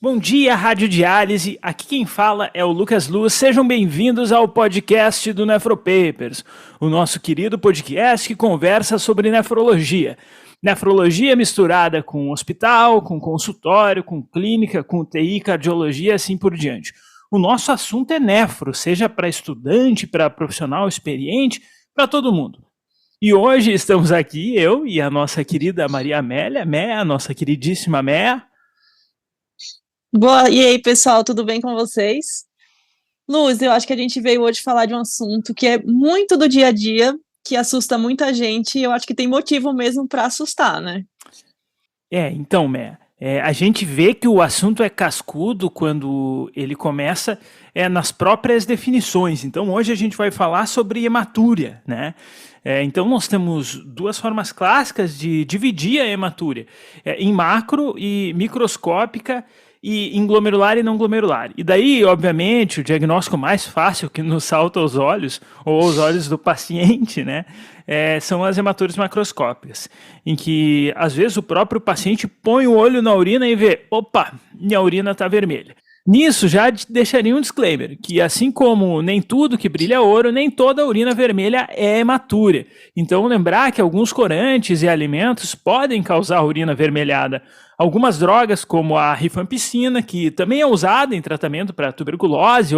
Bom dia, Radiodiálise. Aqui quem fala é o Lucas Luz. Sejam bem-vindos ao podcast do Nefropapers, o nosso querido podcast que conversa sobre nefrologia. Nefrologia misturada com hospital, com consultório, com clínica, com UTI, cardiologia e assim por diante. O nosso assunto é nefro, seja para estudante, para profissional experiente, para todo mundo. E hoje estamos aqui, eu e a nossa querida Maria Amélia, Meia, nossa queridíssima Meia. Boa, e aí, pessoal, tudo bem com vocês? Luz, eu acho que a gente veio hoje falar de um assunto que é muito do dia a dia, que assusta muita gente, e eu acho que tem motivo mesmo para assustar, né? Então, Meia, a gente vê que o assunto é cascudo quando ele começa nas próprias definições. Então, hoje a gente vai falar sobre hematúria, né? Então, nós temos duas formas clássicas de dividir a hematúria, em macro e microscópica, e em glomerular e não glomerular. E daí, obviamente, o diagnóstico mais fácil que nos salta aos olhos, ou aos olhos do paciente, né, são as hematúrias macroscópicas, em que, às vezes, o próprio paciente põe o olho na urina e vê, opa, minha urina está vermelha. Nisso, já deixaria um disclaimer, que assim como nem tudo que brilha é ouro, nem toda urina vermelha é hematúria. Então, lembrar que alguns corantes e alimentos podem causar urina avermelhada. Algumas drogas, como a rifampicina, que também é usada em tratamento para tuberculose e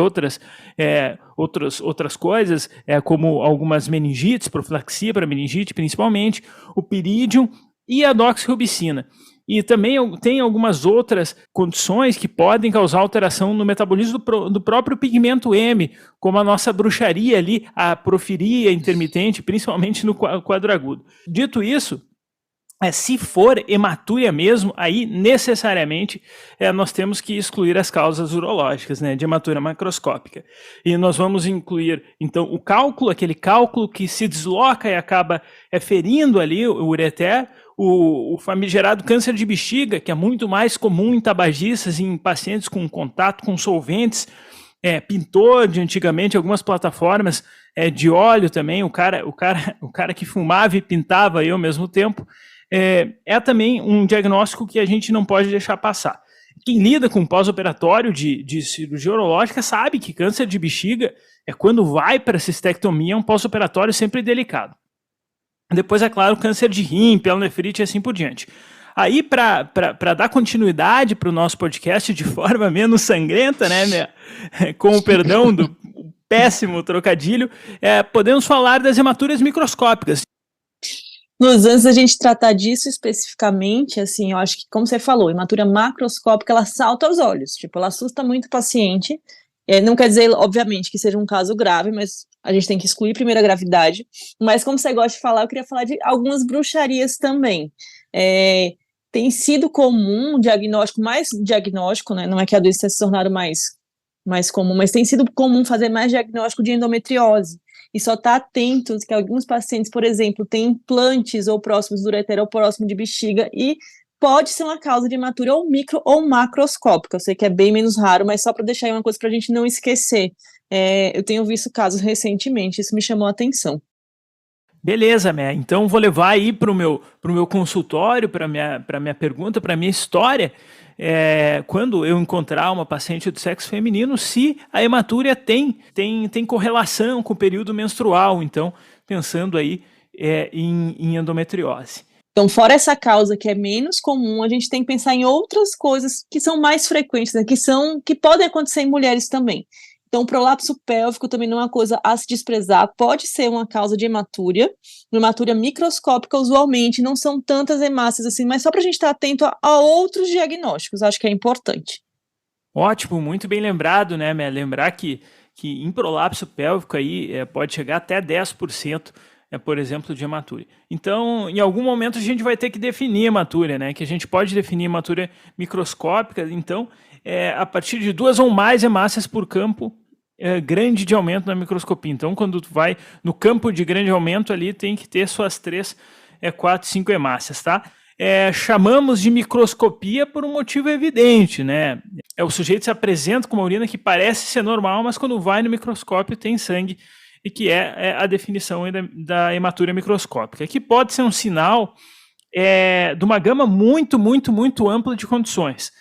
outras coisas, como algumas meningites, profilaxia para meningite principalmente, o piridium e a doxirubicina. E também tem algumas outras condições que podem causar alteração no metabolismo do próprio pigmento M, como a nossa bruxaria ali, a porfiria intermitente, principalmente no quadro agudo. Dito isso, se for hematúria mesmo, aí necessariamente nós temos que excluir as causas urológicas, né, de hematúria macroscópica. E nós vamos incluir, então, o cálculo, aquele cálculo que se desloca e acaba ferindo ali o ureter, o famigerado câncer de bexiga, que é muito mais comum em tabagistas e em pacientes com contato com solventes, pintor de antigamente, algumas plataformas de óleo também, o cara que fumava e pintava aí ao mesmo tempo, também um diagnóstico que a gente não pode deixar passar. Quem lida com pós-operatório de cirurgia urológica sabe que câncer de bexiga, quando vai para a cistectomia, é um pós-operatório sempre delicado. Depois, é claro, câncer de rim, pielonefrite e assim por diante. Aí, para dar continuidade para o nosso podcast de forma menos sangrenta, né, com o perdão do péssimo trocadilho, podemos falar das hematúrias microscópicas. Luz, antes da gente tratar disso especificamente, assim, eu acho que, como você falou, a hematúria macroscópica, ela salta aos olhos, tipo, ela assusta muito o paciente. Não quer dizer, obviamente, que seja um caso grave, mas a gente tem que excluir primeiro a gravidade. Mas, como você gosta de falar, eu queria falar de algumas bruxarias também. Tem sido comum diagnóstico, né? Não é que a doença tenha se tornado mais comum, mas tem sido comum fazer mais diagnóstico de endometriose. E só estar atento que alguns pacientes, por exemplo, têm implantes ou próximos do ureter ou próximo de bexiga e pode ser uma causa de hematúria ou micro ou macroscópica. Eu sei que é bem menos raro, mas só para deixar aí uma coisa para a gente não esquecer. Eu tenho visto casos recentemente, isso me chamou a atenção. Beleza, Mé. Então vou levar aí para o meu consultório, para minha pergunta, para minha história. Quando eu encontrar uma paciente do sexo feminino, se a hematúria tem correlação com o período menstrual, então pensando aí em endometriose. Então, fora essa causa que é menos comum, a gente tem que pensar em outras coisas que são mais frequentes, né, que podem acontecer em mulheres também. Então, o prolapso pélvico também não é uma coisa a se desprezar, pode ser uma causa de hematúria. Uma hematúria microscópica, usualmente, não são tantas hemácias assim, mas só para a gente estar atento a outros diagnósticos, acho que é importante. Ótimo, muito bem lembrado, né, Mé? Lembrar que em prolapso pélvico aí pode chegar até 10%, por exemplo, de hematúria. Então, em algum momento a gente vai ter que definir hematúria, né? Que a gente pode definir hematúria microscópica, então, a partir de 2 ou mais hemácias por campo grande de aumento na microscopia. Então, quando tu vai no campo de grande aumento ali, tem que ter suas 3, 4, 5 hemácias, tá? chamamos de microscopia por um motivo evidente, né? O sujeito se apresenta com uma urina que parece ser normal, mas quando vai no microscópio tem sangue, e que é a definição da hematúria microscópica, que pode ser um sinal de uma gama muito, muito, muito ampla de condições,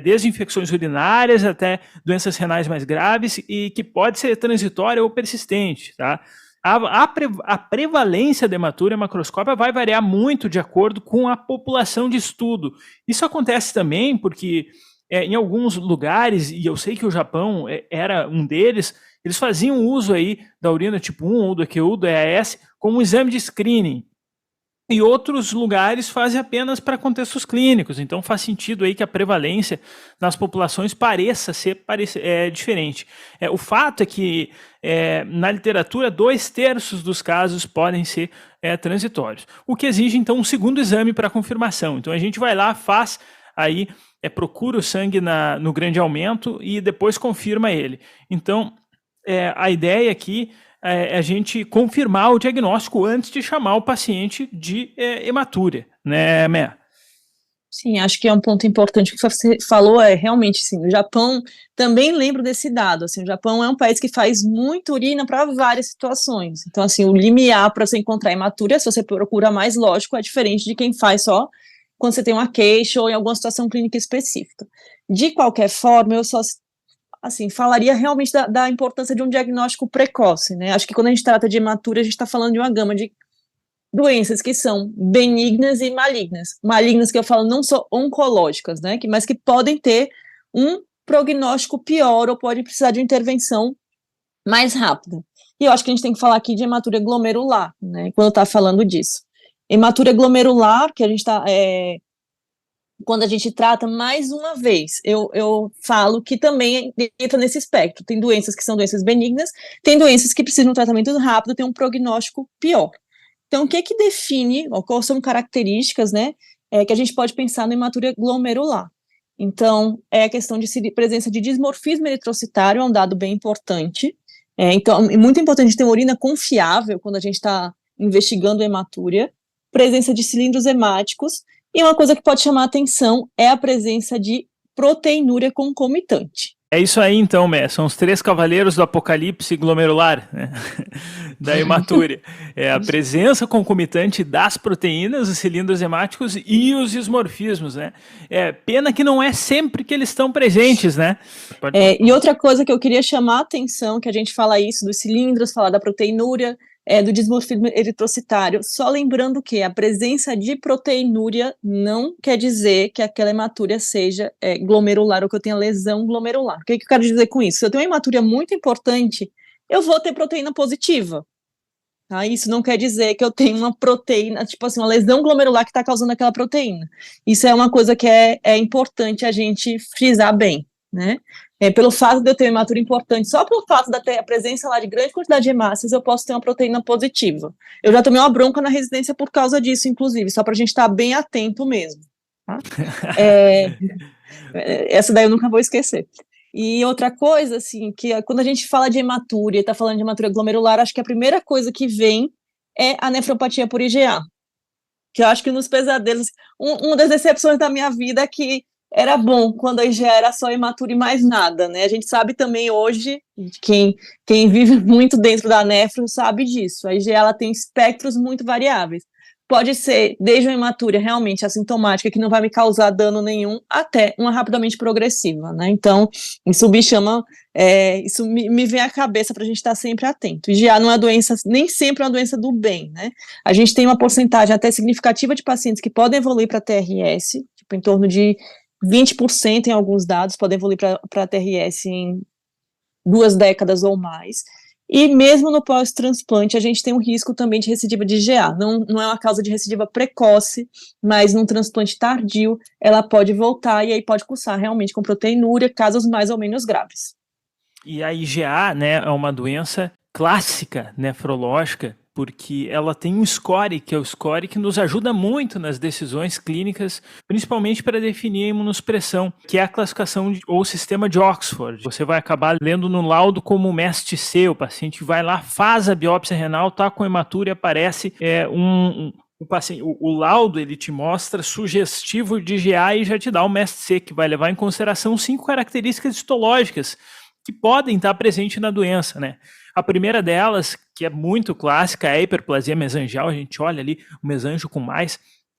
desde infecções urinárias até doenças renais mais graves, e que pode ser transitória ou persistente, tá? A prevalência da hematúria macroscópica vai variar muito de acordo com a população de estudo. Isso acontece também porque em alguns lugares, e eu sei que o Japão era um deles, eles faziam uso aí da urina tipo 1 ou do EQU, do EAS, como um exame de screening. E outros lugares fazem apenas para contextos clínicos. Então faz sentido aí que a prevalência nas populações pareça ser diferente. O fato é que na literatura 2/3 dos casos podem ser transitórios. O que exige então um segundo exame para confirmação. Então a gente vai lá, faz aí, procura o sangue no grande aumento e depois confirma ele. Então a ideia aqui é a gente confirmar o diagnóstico antes de chamar o paciente de hematúria, né, Mé? Sim, acho que é um ponto importante que você falou, realmente, sim, o Japão, também lembro desse dado, assim, o Japão é um país que faz muita urina para várias situações, então, assim, o limiar para você encontrar hematúria, se você procura mais, lógico, é diferente de quem faz só quando você tem uma queixa ou em alguma situação clínica específica. De qualquer forma, eu só, assim, falaria realmente da importância de um diagnóstico precoce, né, acho que quando a gente trata de hematúria, a gente está falando de uma gama de doenças que são benignas e malignas. Malignas que eu falo não são oncológicas, né, mas que podem ter um prognóstico pior ou podem precisar de intervenção mais rápida. E eu acho que a gente tem que falar aqui de hematúria glomerular, né, quando está falando disso. Hematúria glomerular, que a gente está, quando a gente trata, mais uma vez, eu falo que também entra nesse espectro. Tem doenças que são doenças benignas, tem doenças que precisam de um tratamento rápido, tem um prognóstico pior. Então, o que define, quais são características, né, que a gente pode pensar na hematúria glomerular? Então, é a questão de presença de dismorfismo eritrocitário, é um dado bem importante. Então, é muito importante ter uma urina confiável quando a gente está investigando hematúria, presença de cilindros hemáticos, e uma coisa que pode chamar a atenção é a presença de proteinúria concomitante. É isso aí então, Mé, são os 3 cavaleiros do apocalipse glomerular, né? Da hematúria. A presença concomitante das proteínas, os cilindros hemáticos e os dismorfismos, né? Pena que não é sempre que eles estão presentes, né? E outra coisa que eu queria chamar a atenção, que a gente fala isso dos cilindros, fala da proteinúria, do dismorfismo eritrocitário, só lembrando que a presença de proteinúria não quer dizer que aquela hematúria seja glomerular ou que eu tenha lesão glomerular. O que eu quero dizer com isso? Se eu tenho uma hematúria muito importante, eu vou ter proteína positiva. Tá? Isso não quer dizer que eu tenho uma proteína, tipo assim, uma lesão glomerular que está causando aquela proteína. Isso é uma coisa que é importante a gente frisar bem, né? Pelo fato de eu ter uma hematúria importante, só pelo fato de ter a presença lá de grande quantidade de hemácias, eu posso ter uma proteína positiva. Eu já tomei uma bronca na residência por causa disso, inclusive, só para a gente estar bem atento mesmo. Tá? Essa daí eu nunca vou esquecer. E outra coisa, assim, que quando a gente fala de hematúria, está falando de hematúria glomerular, acho que a primeira coisa que vem é a nefropatia por IgA. Que eu acho que nos pesadelos, uma das decepções da minha vida é que era bom quando a IgA era só hematúria e mais nada, né? A gente sabe também hoje, quem vive muito dentro da nefro sabe disso. A IgA ela tem espectros muito variáveis. Pode ser desde uma hematúria realmente assintomática, que não vai me causar dano nenhum, até uma rapidamente progressiva, né? Então, isso me chama, isso me vem à cabeça para a gente estar sempre atento. IgA não é doença, nem sempre é uma doença do bem, né? A gente tem uma porcentagem até significativa de pacientes que podem evoluir para TRS, tipo, em torno de 20% em alguns dados, podem evoluir para TRS em 2 décadas ou mais. E mesmo no pós-transplante, a gente tem um risco também de recidiva de IgA. Não é uma causa de recidiva precoce, mas num transplante tardio, ela pode voltar e aí pode cursar realmente com proteinúria, casos mais ou menos graves. E a IgA, né, é uma doença clássica nefrológica, porque ela tem um score, que é o score que nos ajuda muito nas decisões clínicas, principalmente para definir a imunossupressão, que é a classificação ou sistema de Oxford. Você vai acabar lendo no laudo como MEST-C, o paciente vai lá, faz a biópsia renal, tá com hematúria, aparece um o laudo ele te mostra sugestivo de GA e já te dá o MST, que vai levar em consideração 5 características histológicas que podem estar presentes na doença, né? A primeira delas, que é muito clássica, é a hiperplasia mesangial. A gente olha ali o mesanjo com mais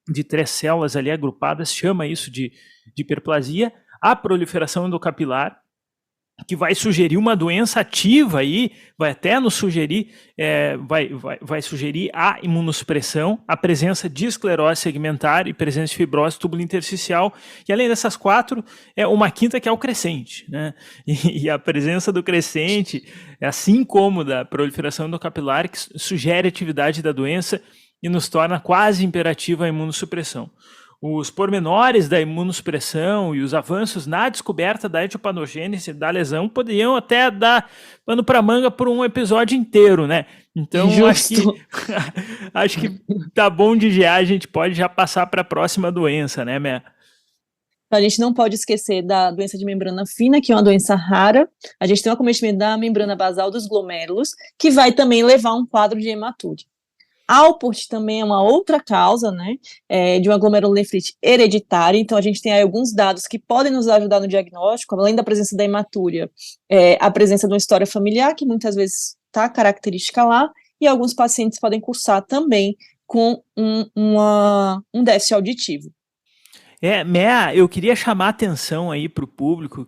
de 3 células ali agrupadas, chama isso de hiperplasia. A proliferação endocapilar, que vai sugerir uma doença ativa aí, vai até nos sugerir, vai sugerir a imunossupressão, a presença de esclerose segmentar e presença de fibrose túbulo intersticial, e além dessas 4, uma quinta que é o crescente, né? E a presença do crescente, assim como da proliferação endocapilar, que sugere atividade da doença e nos torna quase imperativa a imunossupressão. Os pormenores da imunossupressão e os avanços na descoberta da etiopatogênese da lesão poderiam até dar pano para manga por um episódio inteiro, né? Então, acho que tá bom de GA, a gente pode já passar para a próxima doença, né, Mé? A gente não pode esquecer da doença de membrana fina, que é uma doença rara. A gente tem um acometimento da membrana basal dos glomérulos, que vai também levar a um quadro de hematúria. Alport também é uma outra causa, né, de uma glomerulonefrite hereditária. Então, a gente tem aí alguns dados que podem nos ajudar no diagnóstico, além da presença da hematúria, a presença de uma história familiar, que muitas vezes está característica lá, e alguns pacientes podem cursar também com um déficit auditivo. Mea, eu queria chamar a atenção aí para o público,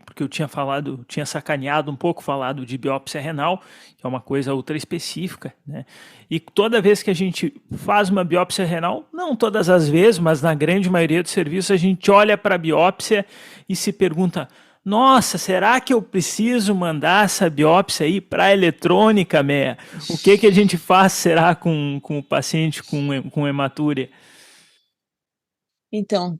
porque eu tinha sacaneado um pouco, falado de biópsia renal, que é uma coisa ultra específica, né? E toda vez que a gente faz uma biópsia renal, não todas as vezes, mas na grande maioria dos serviços, a gente olha para a biópsia e se pergunta: nossa, será que eu preciso mandar essa biópsia aí para a eletrônica, Mea? O que a gente faz, será, com o paciente com hematúria? Então,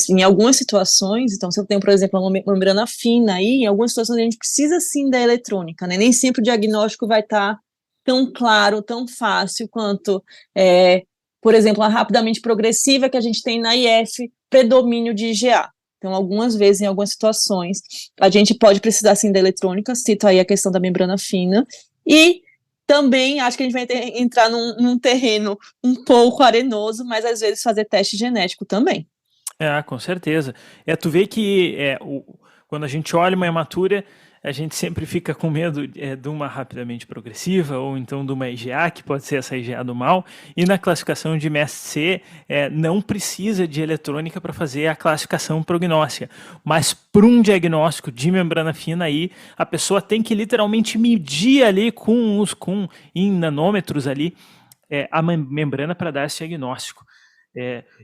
em algumas situações, então, se eu tenho, por exemplo, uma membrana fina aí, em algumas situações a gente precisa sim da eletrônica, né? Nem sempre o diagnóstico vai estar tão claro, tão fácil quanto, por exemplo, a rapidamente progressiva que a gente tem na IF, predomínio de IgA. Então, algumas vezes, em algumas situações, a gente pode precisar sim da eletrônica, cito aí a questão da membrana fina, e também acho que a gente vai entrar num terreno um pouco arenoso, mas às vezes fazer teste genético também. Com certeza. Tu vê que quando a gente olha uma hematúria, a gente sempre fica com medo de uma rapidamente progressiva, ou então de uma IgA, que pode ser essa IgA do mal, e na classificação de MSC, não precisa de eletrônica para fazer a classificação prognóstica, mas para um diagnóstico de membrana fina aí, a pessoa tem que literalmente medir ali em nanômetros ali, a membrana para dar esse diagnóstico.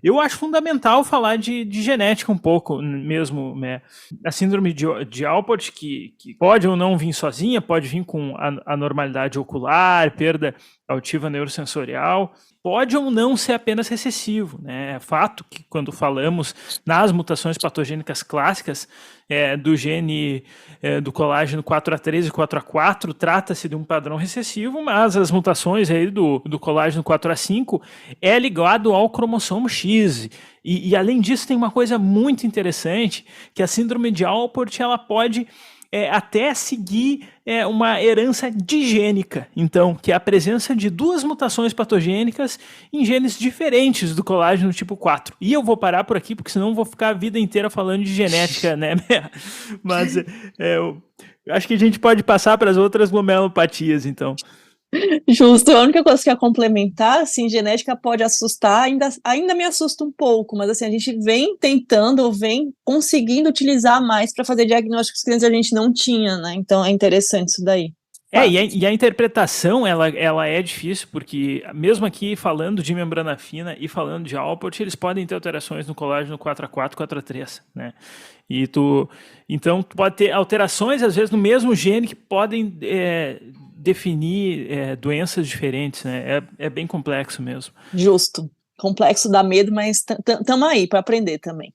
Eu acho fundamental falar de genética um pouco mesmo, né? A síndrome de Alport, que pode ou não vir sozinha, pode vir com anormalidade ocular, perda auditiva neurosensorial, pode ou não ser apenas recessivo, né? É fato que quando falamos nas mutações patogênicas clássicas do gene do colágeno 4A3 e 4A4, trata-se de um padrão recessivo, mas as mutações aí do colágeno 4A5 é ligado ao cromossomo X. E além disso, tem uma coisa muito interessante, que a síndrome de Alport ela pode até seguir uma herança digênica, então, que é a presença de 2 mutações patogênicas em genes diferentes do colágeno tipo 4. E eu vou parar por aqui, porque senão eu vou ficar a vida inteira falando de genética, né? Mas eu acho que a gente pode passar para as outras glomerulopatias, então. Justo, a única coisa que é complementar, assim, genética pode assustar, ainda me assusta um pouco, mas assim, a gente vem tentando, vem conseguindo utilizar mais para fazer diagnósticos que antes a gente não tinha, né? Então é interessante isso daí. E a interpretação, ela é difícil, porque mesmo aqui falando de membrana fina e falando de Alport, eles podem ter alterações no colágeno 4A4, 4A3, né? Então, tu pode ter alterações, às vezes, no mesmo gene que podem definir doenças diferentes, né? É bem complexo mesmo. Justo. Complexo dá medo, mas estamos aí para aprender também.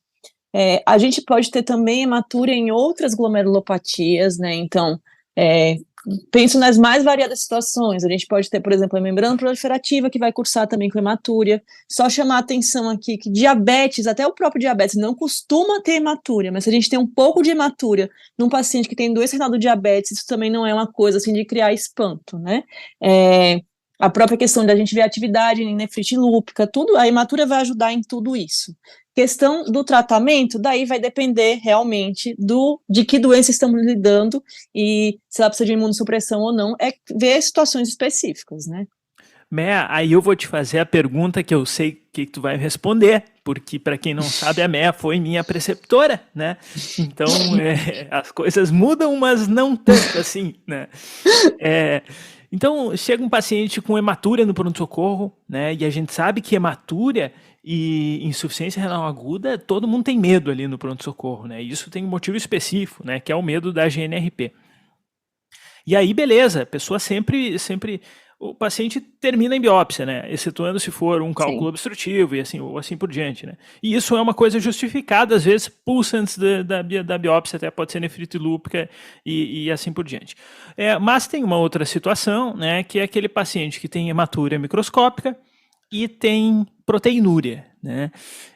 A gente pode ter também hematúria em outras glomerulopatias, né? Então, penso nas mais variadas situações. A gente pode ter, por exemplo, a membrana proliferativa, que vai cursar também com hematúria. Só chamar a atenção aqui que diabetes, até o próprio diabetes, não costuma ter hematúria, mas se a gente tem um pouco de hematúria num paciente que tem doença renal do diabetes, isso também não é uma coisa assim de criar espanto, né? A própria questão da gente ver a atividade em nefrite lúpica, tudo, a hematura vai ajudar em tudo isso. Questão do tratamento, daí vai depender realmente de que doença estamos lidando e se ela precisa de imunossupressão ou não, é ver situações específicas, né? Meia, aí eu vou te fazer a pergunta que eu sei que tu vai responder, porque para quem não sabe, a Meia foi minha preceptora, né? Então, as coisas mudam, mas não tanto assim, né? Então, chega um paciente com hematúria no pronto-socorro, né? E a gente sabe que hematúria e insuficiência renal aguda, todo mundo tem medo ali no pronto-socorro, né? Isso tem um motivo específico, né? Que é o medo da GNRP. E aí, beleza, a pessoa sempre, o paciente termina em biópsia, né? Excetuando se for um cálculo obstrutivo e assim, ou assim por diante, né? E isso é uma coisa justificada, às vezes pulsa antes da biópsia, até pode ser nefrite lúpica e assim por diante. Mas tem uma outra situação, né? Que é aquele paciente que tem hematúria microscópica e tem proteinúria, né?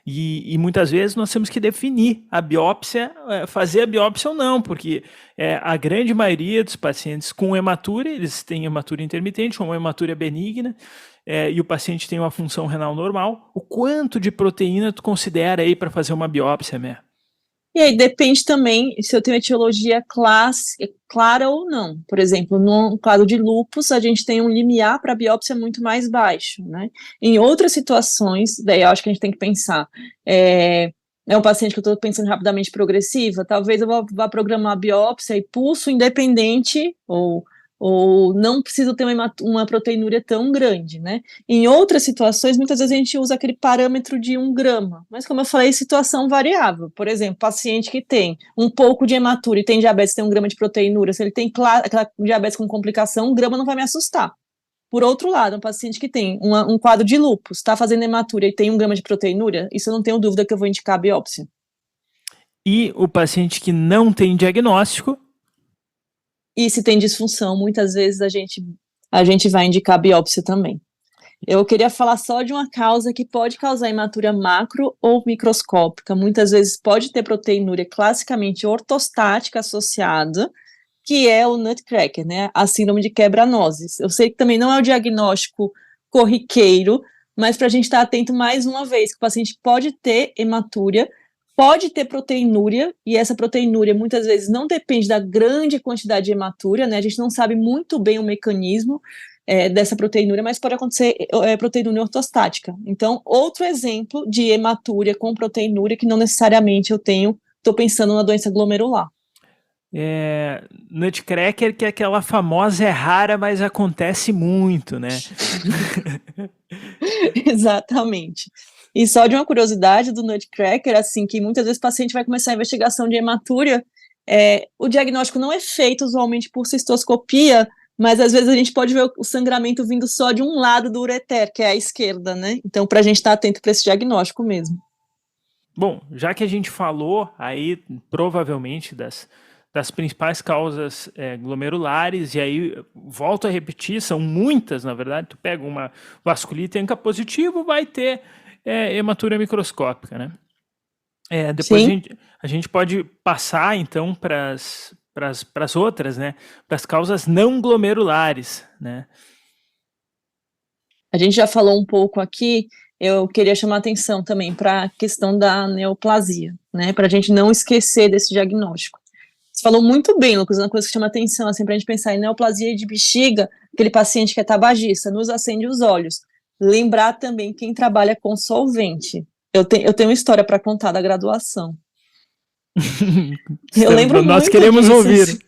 E muitas vezes nós temos que definir a biópsia, fazer a biópsia ou não, porque a grande maioria dos pacientes com hematúria, eles têm hematúria intermitente ou uma hematúria benigna, e o paciente tem uma função renal normal. O quanto de proteína tu considera aí para fazer uma biópsia, Mer? E aí depende também se eu tenho etiologia clara ou não. Por exemplo, no quadro de lúpus, a gente tem um limiar para biópsia muito mais baixo, né? Em outras situações, daí eu acho que a gente tem que pensar, é um paciente que eu estou pensando rapidamente progressiva, talvez eu vá programar a biópsia e pulso independente ou não preciso ter uma proteinúria tão grande, né? Em outras situações, muitas vezes a gente usa aquele parâmetro de 1 grama, mas como eu falei, situação variável. Por exemplo, paciente que tem um pouco de hematúria e tem diabetes, tem 1 grama de proteinúria, se ele tem aquela diabetes com complicação, 1 grama não vai me assustar. Por outro lado, um paciente que tem um quadro de lúpus, está fazendo hematúria e tem 1 grama de proteinúria, isso eu não tenho dúvida que eu vou indicar a biópsia. E o paciente que não tem diagnóstico? E se tem disfunção, muitas vezes a gente vai indicar biópsia também. Eu queria falar só de uma causa que pode causar hematura macro ou microscópica. Muitas vezes pode ter proteinúria classicamente ortostática associada, que é o nutcracker, né? A síndrome de quebra-nozes. Eu sei que também não é o diagnóstico corriqueiro, mas para a gente estar atento mais uma vez, que o paciente pode ter hematúria, pode ter proteinúria, e essa proteinúria muitas vezes não depende da grande quantidade de hematúria, né? A gente não sabe muito bem o mecanismo dessa proteinúria, mas pode acontecer proteinúria ortostática. Então, outro exemplo de hematúria com proteinúria que não necessariamente estou pensando na doença glomerular. Nutcracker, que é aquela famosa, é rara, mas acontece muito, né? Exatamente. E só de uma curiosidade do Nutcracker, assim, que muitas vezes o paciente vai começar a investigação de hematúria, o diagnóstico não é feito usualmente por cistoscopia, mas às vezes a gente pode ver o sangramento vindo só de um lado do ureter, que é a esquerda, né? Então, para a gente estar atento para esse diagnóstico mesmo. Bom, já que a gente falou aí, provavelmente, das principais causas glomerulares, e aí, volto a repetir, são muitas, na verdade. Tu pega uma vasculite ANCA positivo, vai ter hematúria microscópica, né? Depois a gente pode passar, então, para as outras, né? Para as causas não glomerulares, né? A gente já falou um pouco aqui, eu queria chamar a atenção também para a questão da neoplasia, né? Para a gente não esquecer desse diagnóstico. Você falou muito bem, Lucas, uma coisa que chama atenção, assim, para a gente pensar em neoplasia de bexiga, aquele paciente que é tabagista, nos acende os olhos. Lembrar também quem trabalha com solvente. Eu tenho uma história para contar da graduação. Eu lembro Nós muito queremos disso. ouvir.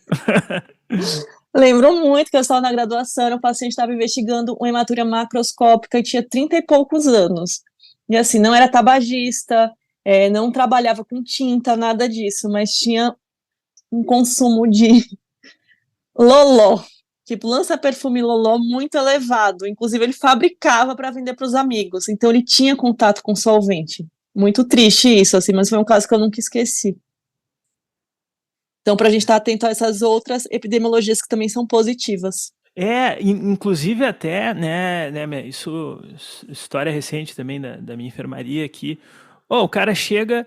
Lembro muito que eu estava na graduação, o paciente estava investigando uma hematura macroscópica e tinha 30 e poucos anos. E assim, não era tabagista, não trabalhava com tinta, nada disso, mas tinha um consumo de loló, tipo lança-perfume loló muito elevado. Inclusive, ele fabricava para vender para os amigos, então ele tinha contato com solvente. Muito triste isso, assim, mas foi um caso que eu nunca esqueci. Então, para a gente estar atento a essas outras epidemiologias que também são positivas. Inclusive até, né, isso, história recente também da minha enfermaria aqui. O cara chega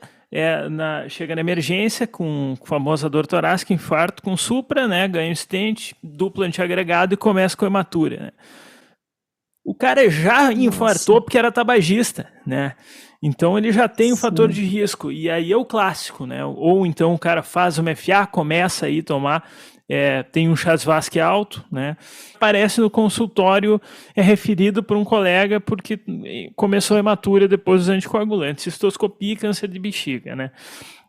na emergência com famosa dor torácica, infarto com supra, né, ganha um stent, duplo antiagregado e começa com hematura, né? o cara já Nossa. infartou porque era tabagista, né? Então ele já tem o fator Sim. de risco, e aí é o clássico, né? Ou então o cara faz uma FA, começa aí a tomar, tem um Chas-Vasque alto, né? Aparece no consultório, é referido por um colega porque começou a hematura depois dos anticoagulantes, cistoscopia e câncer de bexiga, né?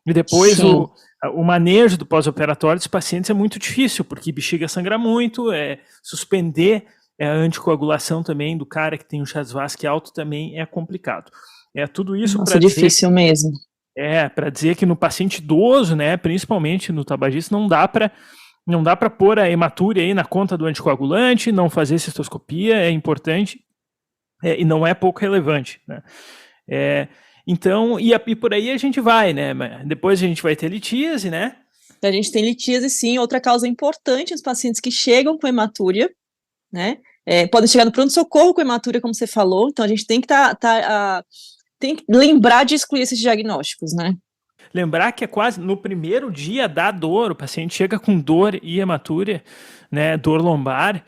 E depois Sim. o manejo do pós-operatório dos pacientes é muito difícil, porque bexiga sangra muito, suspender a anticoagulação também do cara que tem um Chas-Vasque alto também é complicado. Tudo isso Nossa, para dizer, difícil mesmo. para dizer que no paciente idoso, né, principalmente no tabagista, não dá para pôr a hematúria aí na conta do anticoagulante, não fazer cistoscopia é importante e não é pouco relevante, né? Então, e por aí a gente vai, né? Depois a gente vai ter litíase, né? A gente tem litíase, sim, outra causa importante, os pacientes que chegam com hematúria, né? Podem chegar no pronto-socorro com hematúria, como você falou, então a gente tem que tem que lembrar de excluir esses diagnósticos, né? Lembrar que é quase no primeiro dia da dor, o paciente chega com dor e hematúria, né? Dor lombar.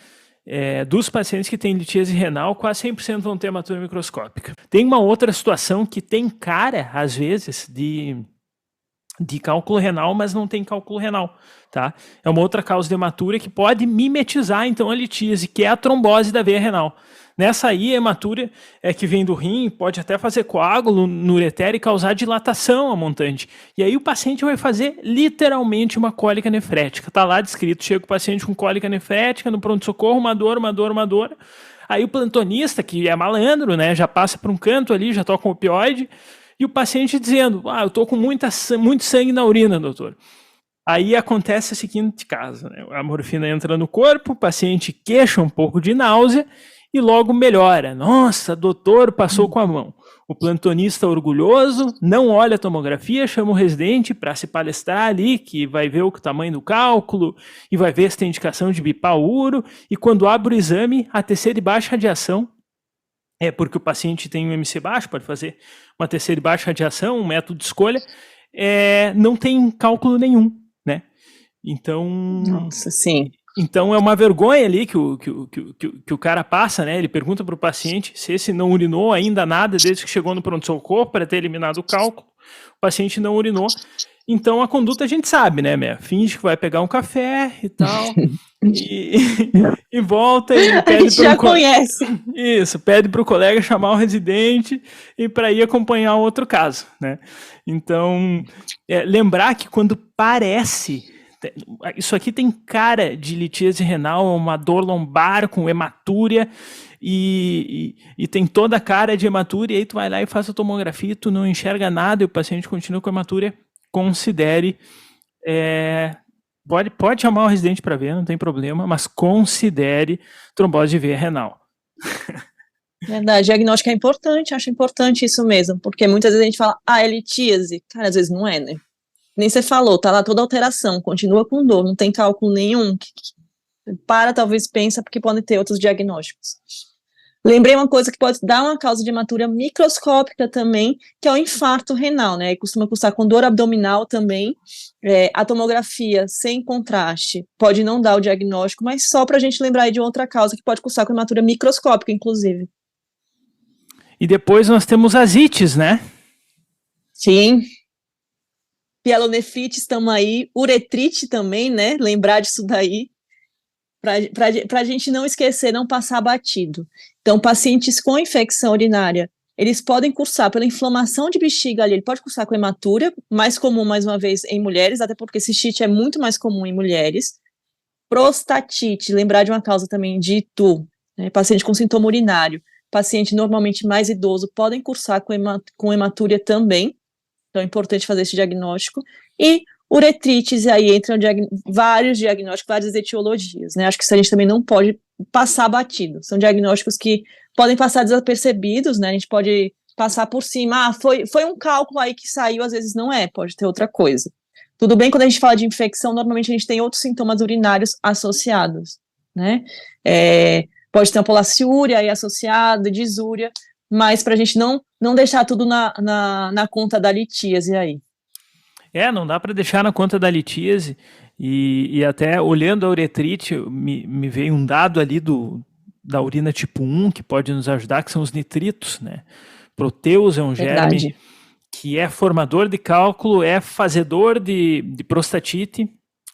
Dos pacientes que têm litíase renal, quase 100% vão ter hematúria microscópica. Tem uma outra situação que tem cara, às vezes, de cálculo renal, mas não tem cálculo renal, tá? É uma outra causa de hematúria que pode mimetizar, então, a litíase, que é a trombose da veia renal. Nessa aí, a hematúria que vem do rim, pode até fazer coágulo no ureter e causar dilatação a montante. E aí o paciente vai fazer literalmente uma cólica nefrética. Tá lá descrito, chega o paciente com cólica nefrética no pronto-socorro, uma dor. Aí o plantonista, que é malandro, né, já passa para um canto ali, já toca um opioide, e o paciente dizendo, eu tô com muito sangue na urina, doutor. Aí acontece o seguinte caso, né? A morfina entra no corpo, o paciente queixa um pouco de náusea e logo melhora. Nossa, doutor, passou com a mão. O plantonista orgulhoso não olha a tomografia, chama o residente para se palestrar ali, que vai ver o tamanho do cálculo e vai ver se tem indicação de bipauro. E quando abre o exame, a TC de baixa radiação, porque o paciente tem um MC baixo, pode fazer uma TC de baixa radiação, um método de escolha, não tem cálculo nenhum, né? Então, Nossa, sim. Então é uma vergonha ali que o cara passa, né? Ele pergunta para o paciente se esse não urinou ainda nada desde que chegou no pronto-socorro para ter eliminado o cálculo. O paciente não urinou. Então a conduta a gente sabe, né, Mé? Finge que vai pegar um café e tal. E volta e pede a gente já conhece. Isso, pede para o colega chamar o residente e para ir acompanhar outro caso, né? Então, lembrar que quando parece, isso aqui tem cara de litíase renal, uma dor lombar com hematúria e tem toda a cara de hematúria, e aí tu vai lá e faz a tomografia, tu não enxerga nada e o paciente continua com hematúria, considere... Pode chamar o residente para ver, não tem problema, mas considere trombose de veia renal. Verdade, diagnóstico é importante, acho importante isso mesmo, porque muitas vezes a gente fala, é litíase, cara, às vezes não é, né? Nem você falou, tá lá toda alteração, continua com dor, não tem cálculo nenhum, talvez pensa, porque podem ter outros diagnósticos. Lembrei uma coisa que pode dar uma causa de hematúria microscópica também, que é o infarto renal, né? E costuma cursar com dor abdominal também. A tomografia sem contraste pode não dar o diagnóstico, mas só para a gente lembrar aí de outra causa que pode cursar com hematúria microscópica, inclusive. E depois nós temos as ites, né? Sim. Pielonefrite, estamos aí. Uretrite também, né? Lembrar disso daí. Para a gente não esquecer, não passar batido. Então, pacientes com infecção urinária, eles podem cursar pela inflamação de bexiga ali, ele pode cursar com hematúria, mais comum, mais uma vez, em mulheres, até porque cistite é muito mais comum em mulheres. Prostatite, lembrar de uma causa também de ITU, né, paciente com sintoma urinário, paciente normalmente mais idoso, podem cursar com hematúria também, então é importante fazer esse diagnóstico. E uretrites, aí entram vários diagnósticos, várias etiologias, né? Acho que isso a gente também não pode passar batido. São diagnósticos que podem passar desapercebidos, né? A gente pode passar por cima. Foi um cálculo aí que saiu, às vezes não é, pode ter outra coisa. Tudo bem, quando a gente fala de infecção, normalmente a gente tem outros sintomas urinários associados, né? Pode ter uma polaciúria aí associada, disúria, mas para a gente não deixar tudo na conta da litíase aí. Não dá para deixar na conta da litíase, e até olhando a uretrite, me veio um dado ali da urina tipo 1, que pode nos ajudar, que são os nitritos, né? Proteus é um germe que é formador de cálculo, é fazedor de prostatite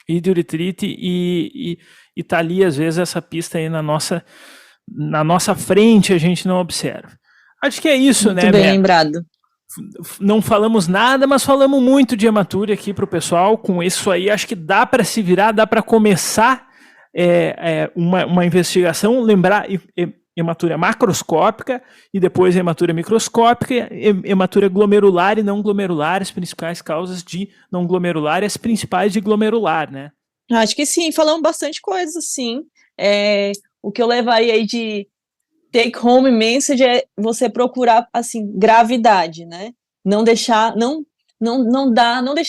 e de uretrite, e tá ali, às vezes, essa pista aí na nossa frente, a gente não observa. Acho que é isso, muito né, bem lembrado. Não falamos nada, mas falamos muito de hematuria aqui para o pessoal. Com isso aí, acho que dá para se virar, dá para começar uma investigação, lembrar hematuria macroscópica e depois hematuria microscópica, hematuria glomerular e não glomerular, as principais causas de não glomerular e as principais de glomerular, né? Acho que sim, falamos bastante coisa, sim. O que eu levaria aí de take home message é você procurar, assim, gravidade, né? Não deixar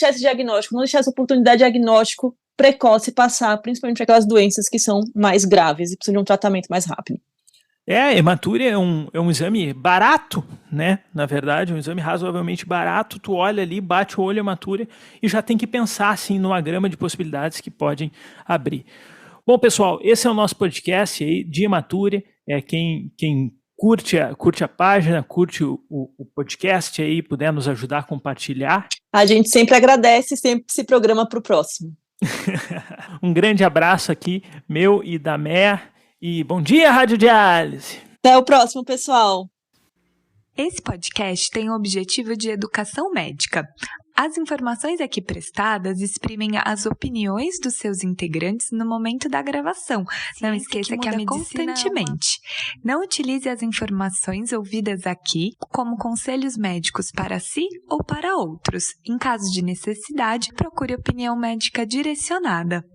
esse diagnóstico, não deixar essa oportunidade de diagnóstico precoce passar, principalmente para aquelas doenças que são mais graves e precisam de um tratamento mais rápido. Hematuria é um exame barato, né? Na verdade, um exame razoavelmente barato. Tu olha ali, bate o olho, hematuria, e já tem que pensar, assim, numa gama de possibilidades que podem abrir. Bom, pessoal, esse é o nosso podcast aí de hematuria. Quem curte a página, curte o podcast aí, puder nos ajudar a compartilhar. A gente sempre agradece e sempre se programa para o próximo. Um grande abraço aqui, meu e da Mer. E bom dia, Rádio Diálise! Até o próximo, pessoal! Esse podcast tem o objetivo de educação médica. As informações aqui prestadas exprimem as opiniões dos seus integrantes no momento da gravação. Não esqueça que a medicina constantemente. Não utilize as informações ouvidas aqui como conselhos médicos para si ou para outros. Em caso de necessidade, procure opinião médica direcionada.